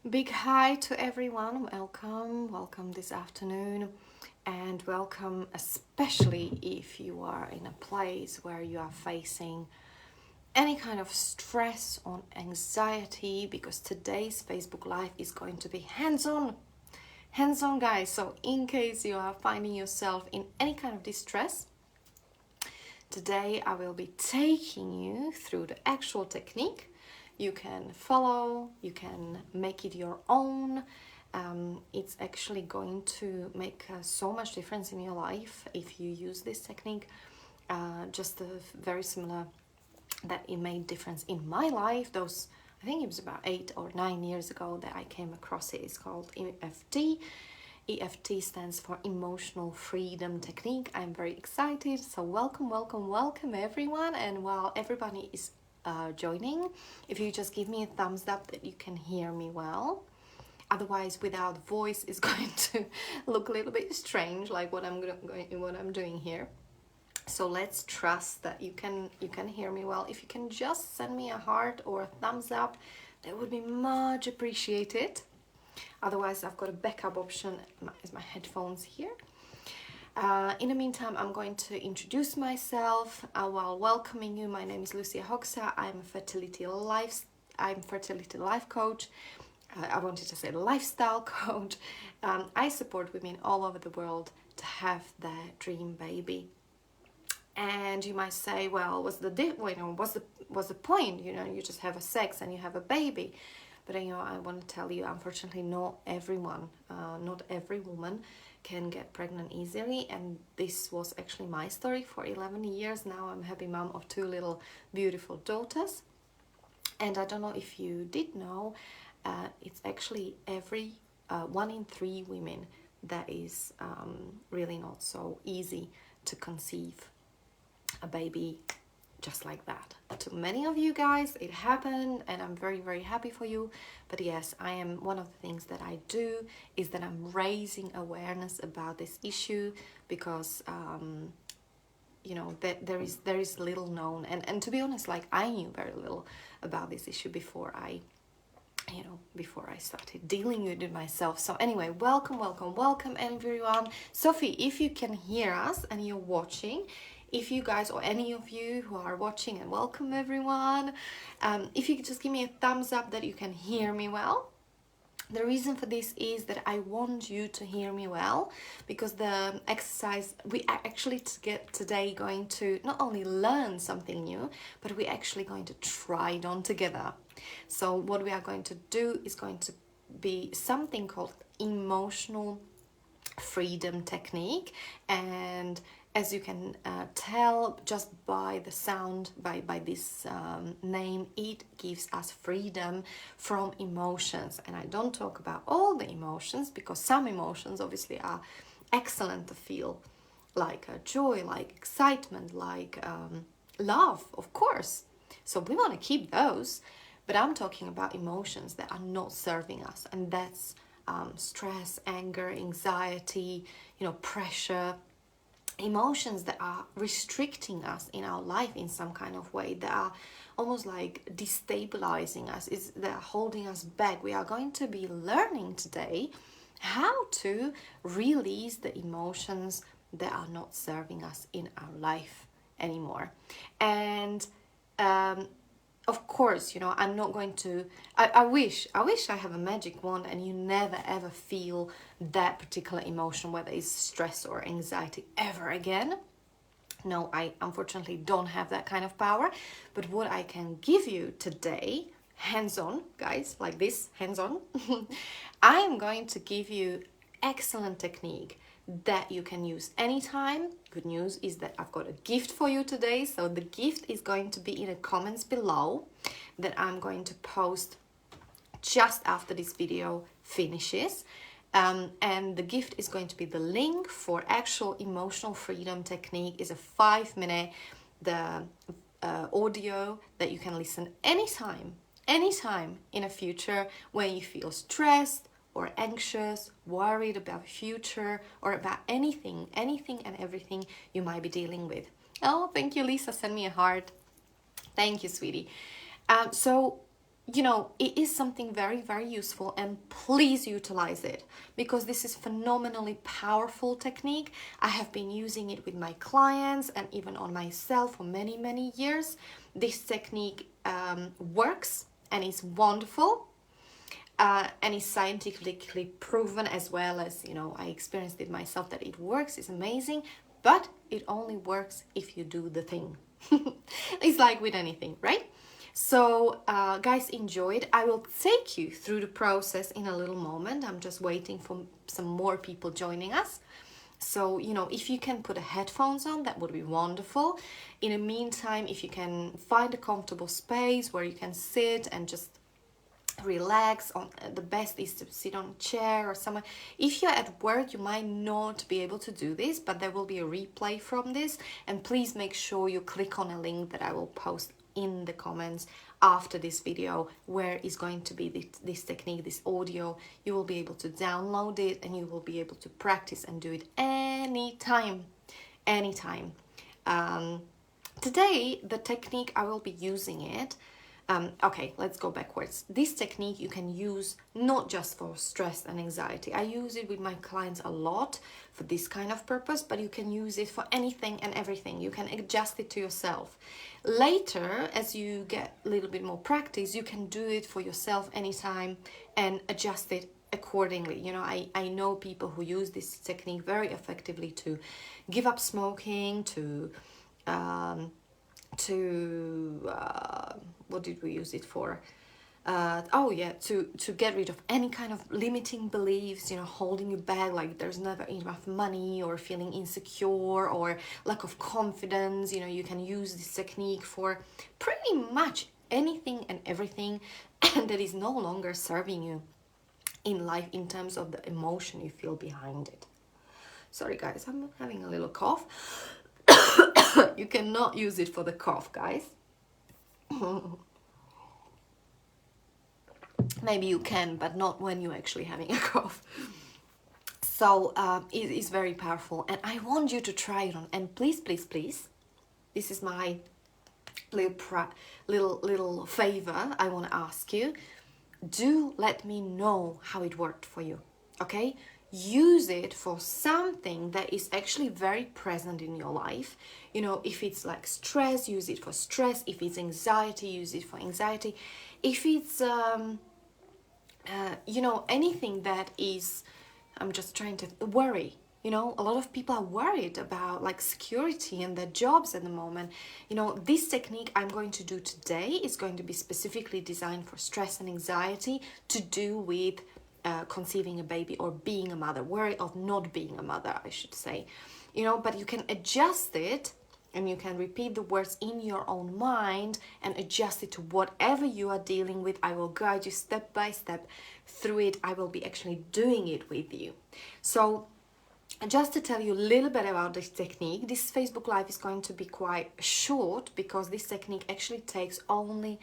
Big hi to everyone. Welcome this afternoon, and welcome especially if you are in a place where you are facing any kind of stress or anxiety, because today's Facebook Live is going to be hands-on. Hands-on, guys. So in case you are finding yourself in any kind of distress, today I will be taking you through the actual technique. You can follow, you can make it your own. It's actually going to make so much difference in your life if you use this technique. Just very similar that it made difference in my life. I think it was about 8 or 9 years ago that I came across it. It's called EFT. EFT stands for Emotional Freedom Technique. I'm very excited. So welcome everyone. And while everybody is joining, if you just give me a thumbs up that you can hear me well. Otherwise, without voice is going to look a little bit strange, like what I'm doing here. So let's trust that you can hear me well. If you can just send me a heart or a thumbs up, that would be much appreciated. Otherwise, I've got a backup option as my headphones here. In the meantime, I'm going to introduce myself while welcoming you. My name is Lucia Hoxa. I'm fertility life coach. I wanted to say lifestyle coach. I support women all over the world to have their dream baby. And you might say, well, what's the point? You just have a sex and you have a baby. But I want to tell you, unfortunately, not every woman can get pregnant easily, and this was actually my story for 11 years. Now I'm a happy mom of 2 little beautiful daughters. And I don't know if you did know, it's actually every 1 in 3 women that is really not so easy to conceive a baby just like that. To many of you guys, it happened, and I'm very, very happy for you. But yes, one of the things that I do is that I'm raising awareness about this issue, because there is little known, and to be honest, like, I knew very little about this issue before I started dealing with it myself. So anyway, welcome everyone. Sophie, if you can hear us and you're watching, if you guys, or any of you who are watching, and welcome everyone, if you could just give me a thumbs up that you can hear me well. The reason for this is that I want you to hear me well, because the exercise, we are actually today going to not only learn something new, but we're actually going to try it on together. So what we are going to do is going to be something called emotional freedom technique. And as you can tell just by the sound, by this name, it gives us freedom from emotions. And I don't talk about all the emotions, because some emotions obviously are excellent to feel, like joy, like excitement, like love, of course. So we want to keep those. But I'm talking about emotions that are not serving us, and that's stress, anger, anxiety, pressure, emotions that are restricting us in our life in some kind of way, that are almost like destabilizing us, that are holding us back. We are going to be learning today how to release the emotions that are not serving us in our life anymore. And of course, I'm not going to, I wish I have a magic wand and you never ever feel that particular emotion, whether it's stress or anxiety, ever again. No, I unfortunately don't have that kind of power. But what I can give you today, hands-on, guys, like this, hands-on, I am going to give you excellent technique that you can use anytime. Good news is that I've got a gift for you today. So the gift is going to be in the comments below, that I'm going to post just after this video finishes. And the gift is going to be the link for actual emotional freedom technique. Is a 5-minute audio that you can listen anytime in the future when you feel stressed or anxious, worried about future, or about anything and everything you might be dealing with. Oh, thank you, Lisa. Send me a heart. Thank you, sweetie. So you know, it is something very, very useful, and please utilize it, because this is phenomenally powerful technique. I have been using it with my clients and even on myself for many, many years. This technique works and is wonderful. And is scientifically proven, as well as, you know, I experienced it myself, that it works. It's amazing, but it only works if you do the thing. It's like with anything, right? So guys, enjoy it. I will take you through the process in a little moment. I'm just waiting for some more people joining us. So, you know, if you can put the headphones on, that would be wonderful. In the meantime, if you can find a comfortable space where you can sit and just relax, on the best is to sit on a chair or somewhere. If you're at work, you might not be able to do this, but there will be a replay from this, and please make sure you click on a link that I will post in the comments after this video, where is going to be this technique, this audio. You will be able to download it, and you will be able to practice and do it anytime. Today, the technique I will be using it. Okay, let's go backwards. This technique you can use not just for stress and anxiety. I use it with my clients a lot for this kind of purpose, but you can use it for anything and everything. You can adjust it to yourself. Later, as you get a little bit more practice, you can do it for yourself anytime and adjust it accordingly. You know, I know people who use this technique very effectively to give up smoking, to what did we use it for? To get rid of any kind of limiting beliefs, you know, holding you back, like there's never enough money, or feeling insecure, or lack of confidence. You know, you can use this technique for pretty much anything and everything that is no longer serving you in life, in terms of the emotion you feel behind it. Sorry guys, I'm having a little cough. You cannot use it for the cough, guys. Maybe you can, but not when you're actually having a cough. So it is very powerful, and I want you to try it on. And please, please, please, this is my little favor I want to ask you. Do let me know how it worked for you, okay? Use it for something that is actually very present in your life. You know, if it's like stress, use it for stress. If it's anxiety, use it for anxiety. If it's you know, anything that is, I'm just trying to worry. You know, a lot of people are worried about like security and their jobs at the moment. You know, this technique I'm going to do today is going to be specifically designed for stress and anxiety, to do with conceiving a baby or being a mother, worry of not being a mother, I should say. You know, but you can adjust it, and you can repeat the words in your own mind and adjust it to whatever you are dealing with. I will guide you step by step through it. I will be actually doing it with you. So just to tell you a little bit about this technique, this Facebook Live is going to be quite short, because this technique actually takes only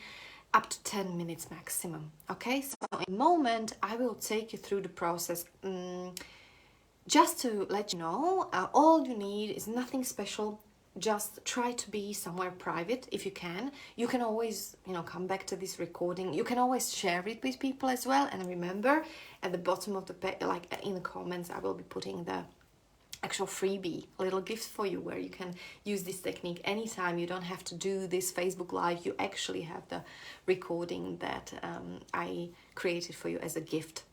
up to 10 minutes maximum. Okay, so in a moment I will take you through the process. Just to let you know, all you need is nothing special. Just try to be somewhere private if you can. You can always, you know, come back to this recording. You can always share it with people as well. And remember, at the bottom of the page, like in the comments, I will be putting the actual freebie, little gift for you, where you can use this technique anytime. You don't have to do this Facebook Live. You actually have the recording that I created for you as a gift.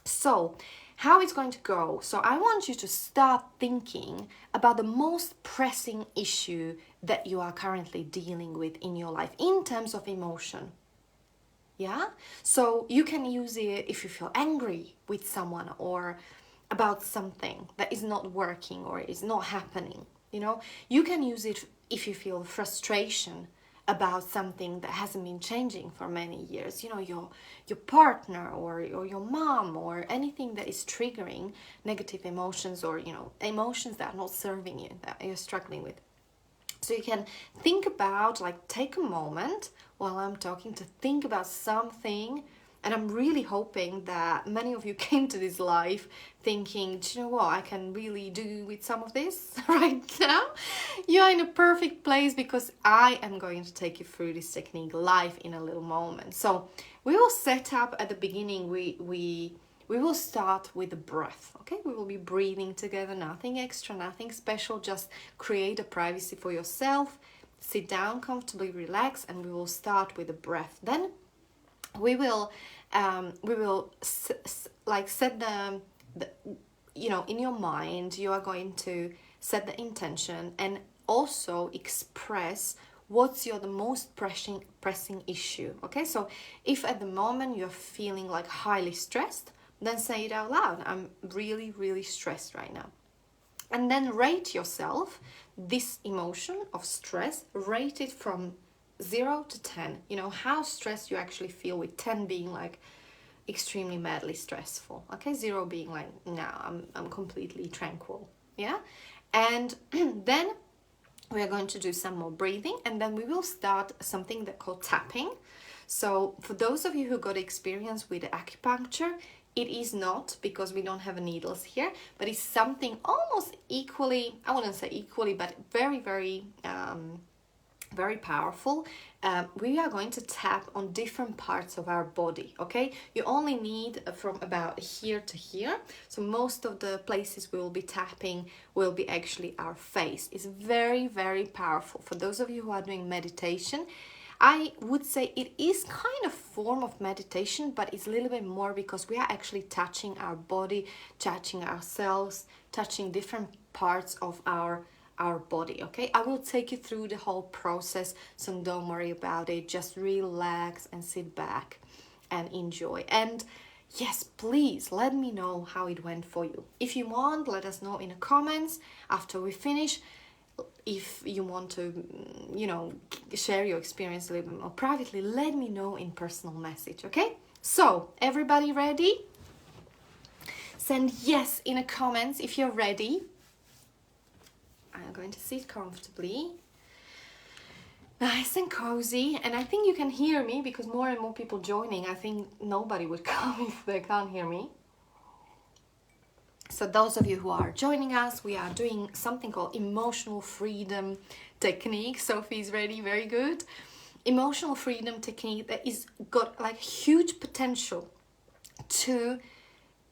So how it's going to go. So I want you to start thinking about the most pressing issue that you are currently dealing with in your life in terms of emotion. Yeah? So you can use it if you feel angry with someone, or about something that is not working or is not happening. You know, you can use it if you feel frustration about something that hasn't been changing for many years. You know, your partner or your mom, or anything that is triggering negative emotions, or, you know, emotions that are not serving you, that you're struggling with. So you can think about, like, take a moment while I'm talking to think about something And I'm really hoping that many of you came to this live thinking, do you know what, I can really do with some of this right now. You're in a perfect place, because I am going to take you through this technique live in a little moment. So we will set up at the beginning, we will start with the breath, okay? We will be breathing together, nothing extra, nothing special, just create a privacy for yourself. Sit down comfortably, relax, and we will start with the breath. Then we will set the in your mind, you are going to set the intention and also express what's the most pressing issue. Okay, so if at the moment you're feeling like highly stressed, then say it out loud. I'm really, really stressed right now. And then rate yourself this emotion of stress, rate it from 0 to 10. How stressed you actually feel, with 10 being like extremely madly stressful. Okay, 0 being like, no, I'm completely tranquil. Yeah. And then we are going to do some more breathing, and then we will start something that called tapping. So for those of you who got experience with acupuncture, it is not, because we don't have needles here, but it's something almost equally, I wouldn't say equally, but very, very, very powerful. We are going to tap on different parts of our body, okay? You only need from about here to here. So most of the places we will be tapping will be actually our face. It's very, very powerful. For those of you who are doing meditation, I would say it is kind of form of meditation, but it's a little bit more, because we are actually touching our body, touching ourselves, touching different parts of our body. Okay, I will take you through the whole process, so don't worry about it. Just relax and sit back and enjoy. And yes, please let me know how it went for you. If you want, let us know in the comments after we finish. If you want to, share your experience a little bit more privately, let me know in personal message, okay? So, everybody ready? Send yes in the comments if you're ready. I'm going to sit comfortably, nice and cozy, and I think you can hear me, because more and more people joining. I think nobody would come if they can't hear me. So those of you who are joining us, we are doing something called emotional freedom technique. Sophie's ready, very good. Emotional freedom technique that is got like huge potential to,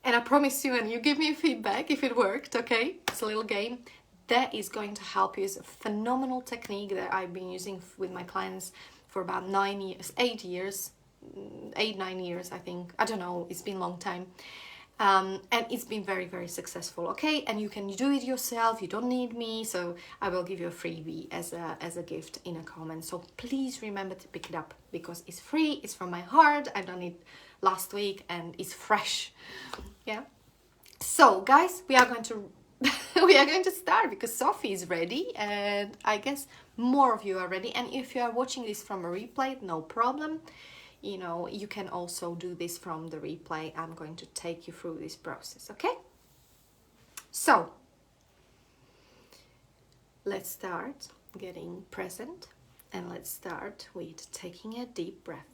and I promise you, and you give me feedback if it worked, okay? It's a little game. That is going to help you. It's a phenomenal technique that I've been using with my clients for about 9 years, 8 years, 9 years, I think. I don't know, it's been a long time. And it's been very, very successful, okay? And you can do it yourself. You don't need me, so I will give you a freebie as a gift in a comment. So please remember to pick it up, because it's free, it's from my heart. I've done it last week and it's fresh. Yeah. So guys, we are going to start, because Sophie is ready, and I guess more of you are ready. And if you are watching this from a replay, no problem. You can also do this from the replay. I'm going to take you through this process, okay? So, let's start getting present, and let's start with taking a deep breath.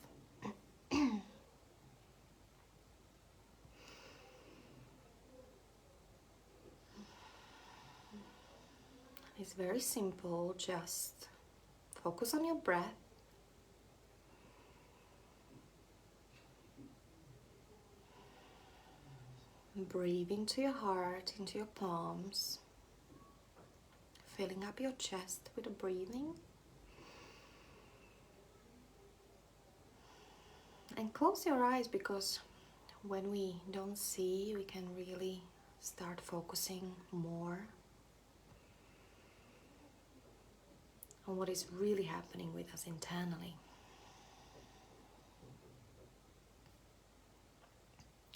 It's very simple, just focus on your breath. Breathe into your heart, into your palms, filling up your chest with the breathing. And close your eyes, because when we don't see, we can really start focusing more on what is really happening with us internally.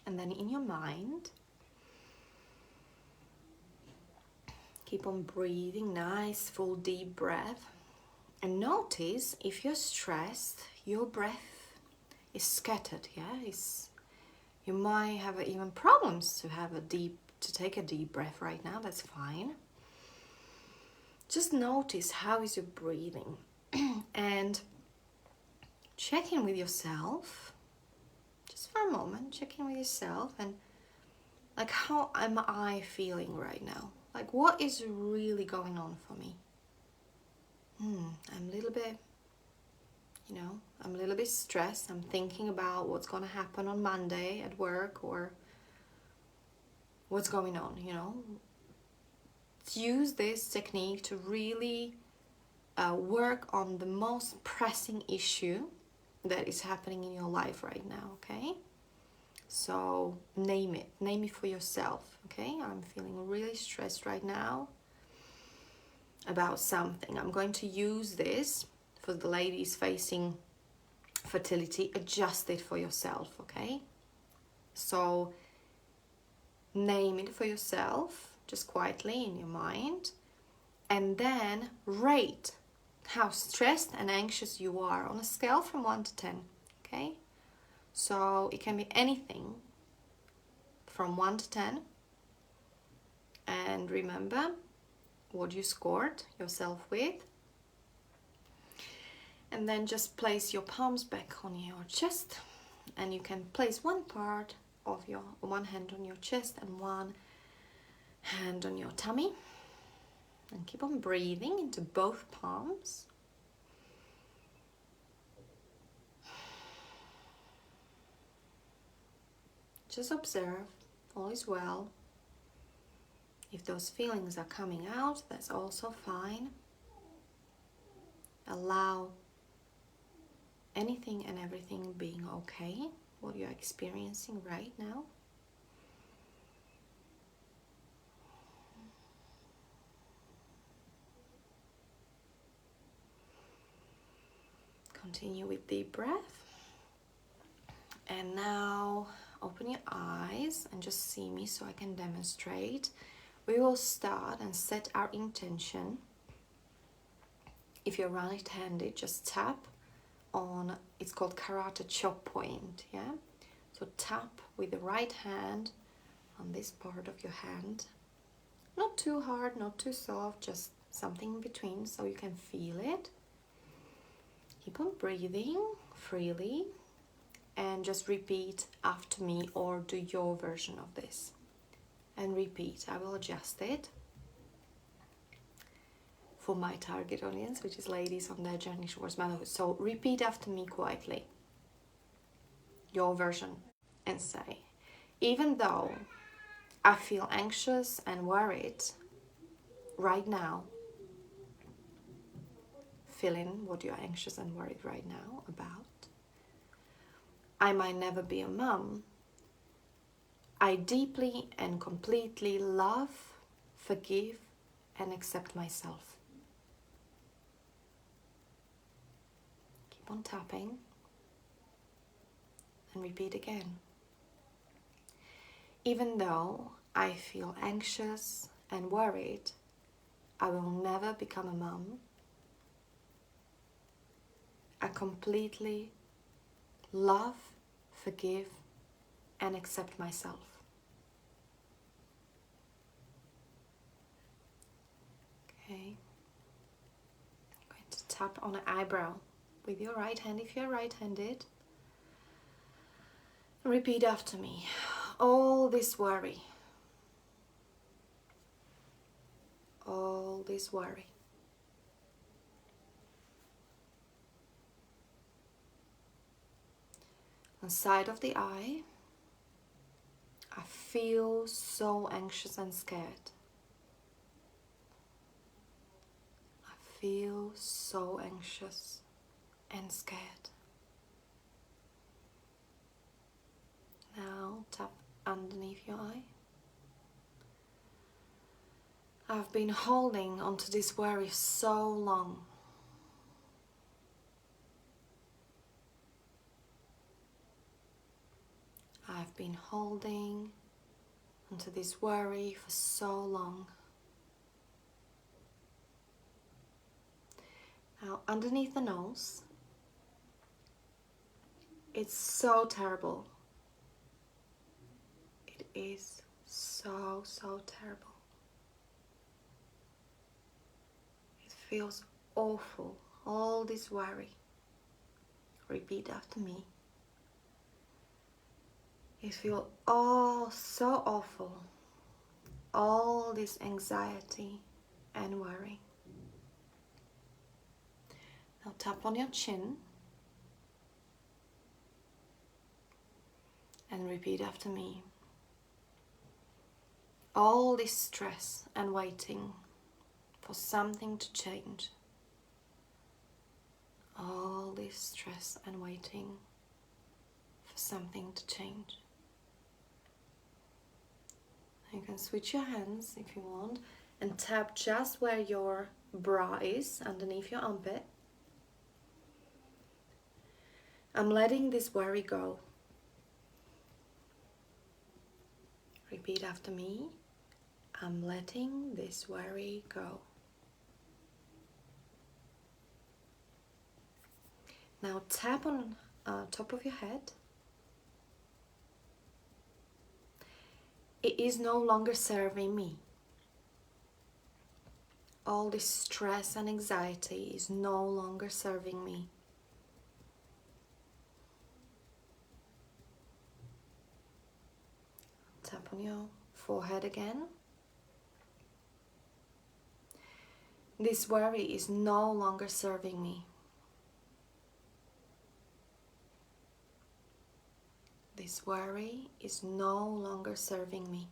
And then in your mind, keep on breathing, nice, full, deep breath. And notice if you're stressed, your breath is scattered, yeah? You might have even problems to take a deep breath right now, that's fine. Just notice how is your breathing and check in with yourself. Just for a moment, check in with yourself and like, how am I feeling right now? Like, what is really going on for me? I'm a little bit, I'm a little bit stressed. I'm thinking about what's going to happen on Monday at work, or what's going on, Use this technique to really work on the most pressing issue that is happening in your life right now, okay? So name it for yourself, okay? I'm feeling really stressed right now about something. I'm going to use this for the ladies facing fertility. Adjust it for yourself, okay? So name it for yourself, just quietly in your mind, and then rate how stressed and anxious you are on a scale from 1 to 10, okay? So it can be anything from 1 to 10, and remember what you scored yourself with. And then just place your palms back on your chest, and you can place one hand on your chest and one hand on your tummy, and keep on breathing into both palms. Just observe, all is well. If those feelings are coming out, that's also fine. Allow anything and everything being okay, what you're experiencing right now. Continue with deep breath. And now open your eyes and just see me so I can demonstrate. We will start and set our intention. If you're right-handed, just tap on, it's called karate chop point, yeah? So tap with the right hand on this part of your hand. Not too hard, not too soft, just something in between so you can feel it. Keep on breathing freely and just repeat after me, or do your version of this. And repeat. I will adjust it for my target audience, which is ladies on their journey towards motherhood. So repeat after me quietly, your version, and say, even though I feel anxious and worried right now, fill in what you're anxious and worried right now about. I might never be a mom. I deeply and completely love, forgive, and accept myself. Keep on tapping and repeat again. Even though I feel anxious and worried, I will never become a mom. I completely love, forgive, and accept myself. Okay. I'm going to tap on an eyebrow with your right hand if you're right-handed. Repeat after me. All this worry. All this worry. On the side of the eye, I feel so anxious and scared. I feel so anxious and scared. Now tap underneath your eye. I've been holding onto this worry so long. I've been holding onto this worry for so long. Now underneath the nose, it's so terrible. It is so terrible. It feels awful, all this worry. Repeat after me. It feels oh so awful. All this anxiety and worry. Now tap on your chin and repeat after me. All this stress and waiting for something to change. All this stress and waiting for something to change. You can switch your hands if you want and tap just where your bra is, underneath your armpit. I'm letting this worry go. Repeat after me. I'm letting this worry go. Now tap on top of your head. It is no longer serving me. All this stress and anxiety is no longer serving me. Tap on your forehead again. This worry is no longer serving me. This worry is no longer serving me.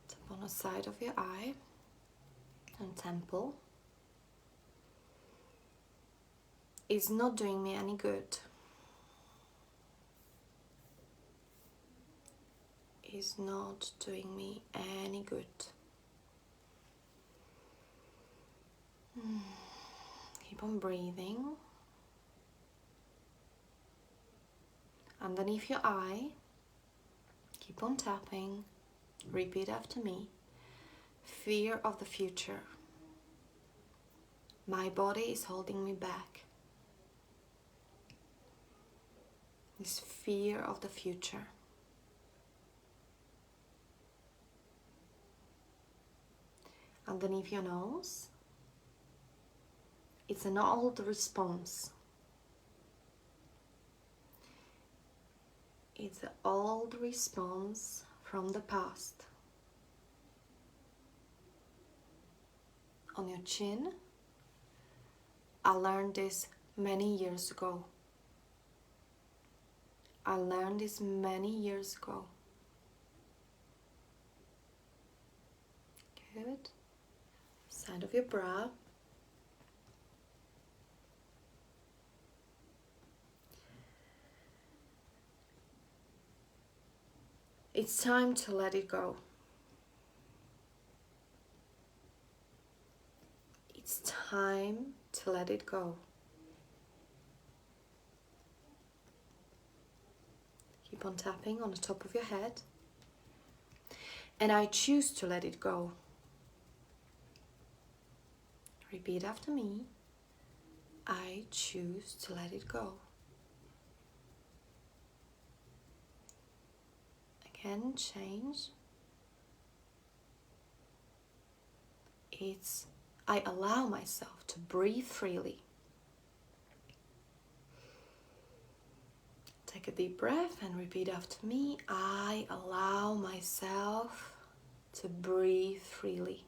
Tap on the side of your eye and temple. It's not doing me any good. It's not doing me any good. Keep on breathing. Underneath your eye, keep on tapping. Repeat after me. Fear of the future. My body is holding me back. This fear of the future. Underneath your nose, it's an old response. It's an old response from the past. On your chin, I learned this many years ago. I learned this many years ago. Good. Side of your brow. It's time to let it go. It's time to let it go. Keep on tapping on the top of your head. And I choose to let it go. Repeat after me. I choose to let it go. Again, change. It's I allow myself to breathe freely. Take a deep breath and repeat after me. I allow myself to breathe freely.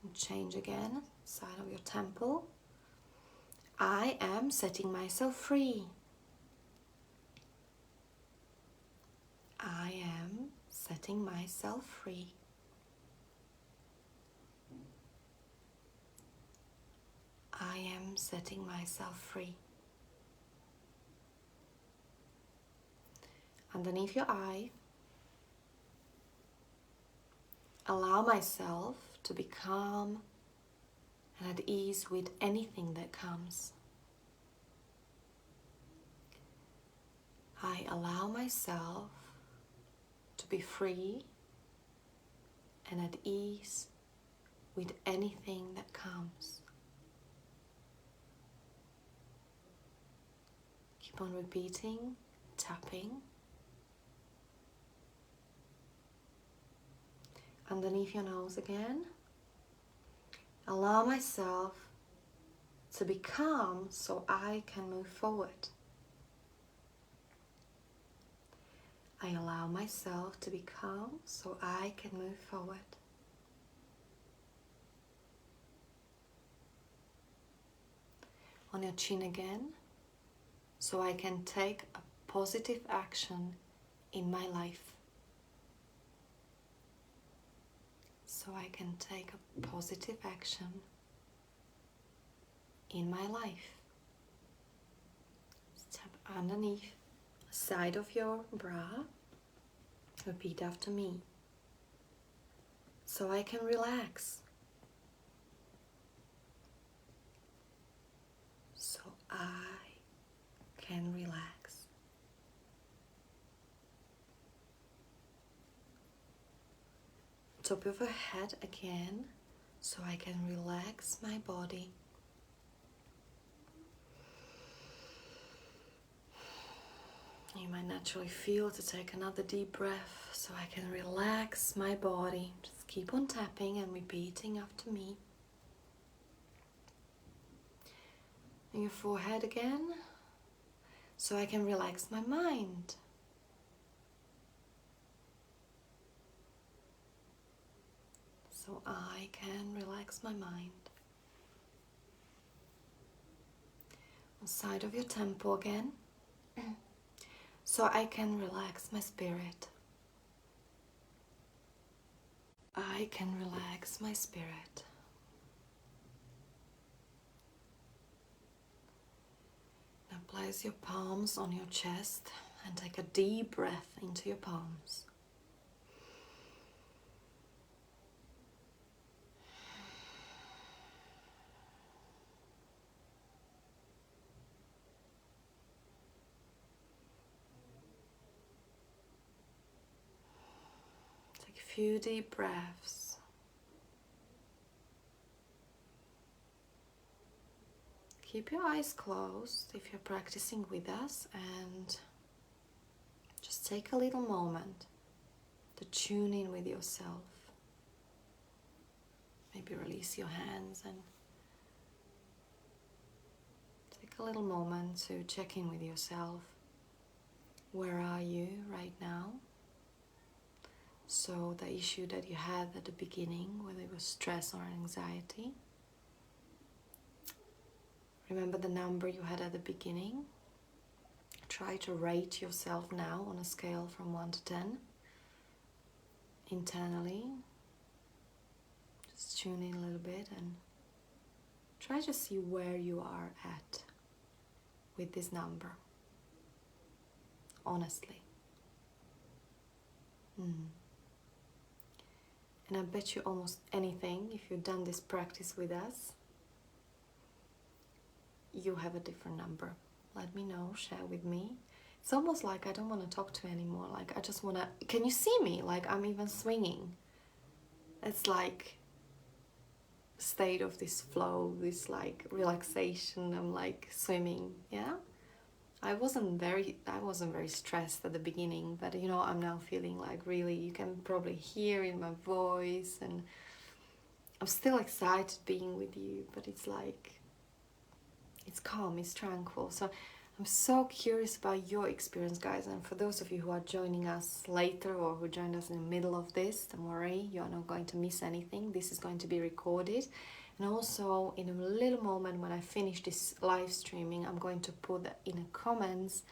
And change again, side of your temple. I am setting myself free. I am setting myself free. I am setting myself free. Underneath your eye, allow myself to be calm and at ease with anything that comes. I allow myself to be free and at ease with anything that comes. Keep on repeating, tapping. underneath your nose again. Allow myself to be calm so I can move forward. I allow myself to be calm so I can move forward. On your chin again, so I can take a positive action in my life. So I can take a positive action in my life. Step underneath the side of your brow. Repeat after me. So I can relax. So I can relax. Top of your head again, so I can relax my body. You might naturally feel to take another deep breath, so I can relax my body. Just keep on tapping and repeating after me. And your forehead again, so I can relax my mind. So I can relax my mind. On the side of your temple again, so I can relax my spirit. I can relax my spirit. Now place your palms on your chest and take a deep breath into your palms. Take a few deep breaths. Keep your eyes closed if you're practicing with us, and just take a little moment to tune in with yourself. Maybe release your hands and take a little moment to check in with yourself. Where are you right now? So the issue that you had at the beginning, whether it was stress or anxiety, remember the number you had at the beginning. Try to rate yourself now on a scale from 1 to 10. Internally, just tune in a little bit and try to see where you are at with this number. Honestly. And I bet you almost anything, if you've done this practice with us, you have a different number. Let me know, share with me. It's almost like I don't want to talk to you anymore. Like I just want to, can you see me? Like I'm even swinging. It's like state of this flow, this like relaxation. I'm like swimming, yeah? I wasn't very stressed at the beginning, but you know, I'm now feeling like really, you can probably hear in my voice, and I'm still excited being with you, but it's like, it's calm, it's tranquil. So I'm so curious about your experience, guys, and for those of you who are joining us later or who joined us in the middle of this, don't worry, you're not going to miss anything. This is going to be recorded. And also, in a little moment when I finish this live streaming, I'm going to put in the comments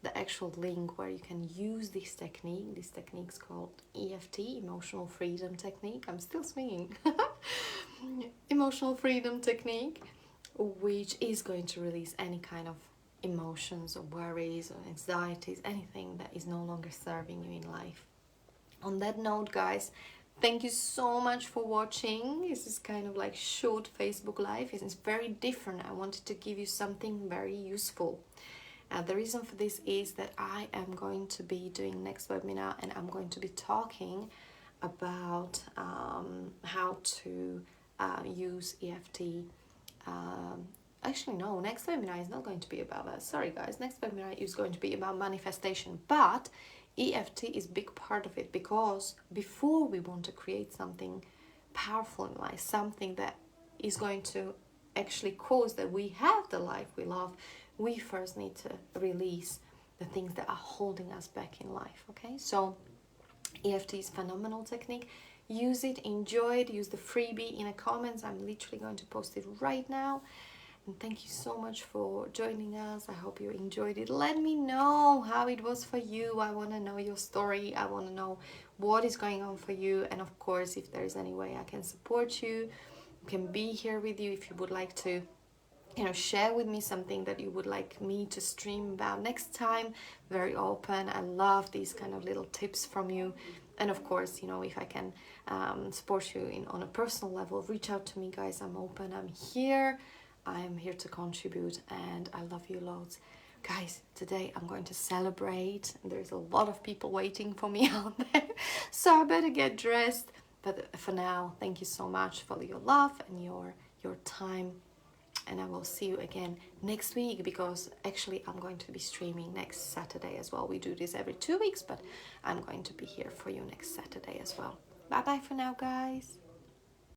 the actual link where you can use this technique. This technique is called EFT, Emotional Freedom Technique. I'm still swinging. Emotional Freedom Technique, which is going to release any kind of emotions or worries or anxieties, anything that is no longer serving you in life. On that note, guys, thank you so much for watching. This is kind of like short Facebook Live. It's very different. I wanted to give you something very useful. The reason for this is that I am going to be doing next webinar, and I'm going to be talking about how to use EFT. Actually, no, next webinar is not going to be about that. Sorry, guys. Next webinar is going to be about manifestation, but EFT is a big part of it, because before we want to create something powerful in life, something that is going to actually cause that we have the life we love, we first need to release the things that are holding us back in life. Okay, so EFT is phenomenal technique. Use it, enjoy it, use the freebie in the comments. I'm literally going to post it right now. And thank you so much for joining us. I hope you enjoyed it. Let me know how it was for you. I want to know your story. I want to know what is going on for you. And of course, if there is any way I can support you, I can be here with you. If you would like to, share with me something that you would like me to stream about next time, very open. I love these kind of little tips from you. And of course, if I can support you on a personal level, reach out to me, guys. I'm open. I'm here. I am here to contribute, and I love you loads. Guys, today I'm going to celebrate. There's a lot of people waiting for me out there, so I better get dressed. But for now, thank you so much for your love and your time, and I will see you again next week, because actually I'm going to be streaming next Saturday as well. We do this every 2 weeks, but I'm going to be here for you next Saturday as well. Bye bye for now, guys.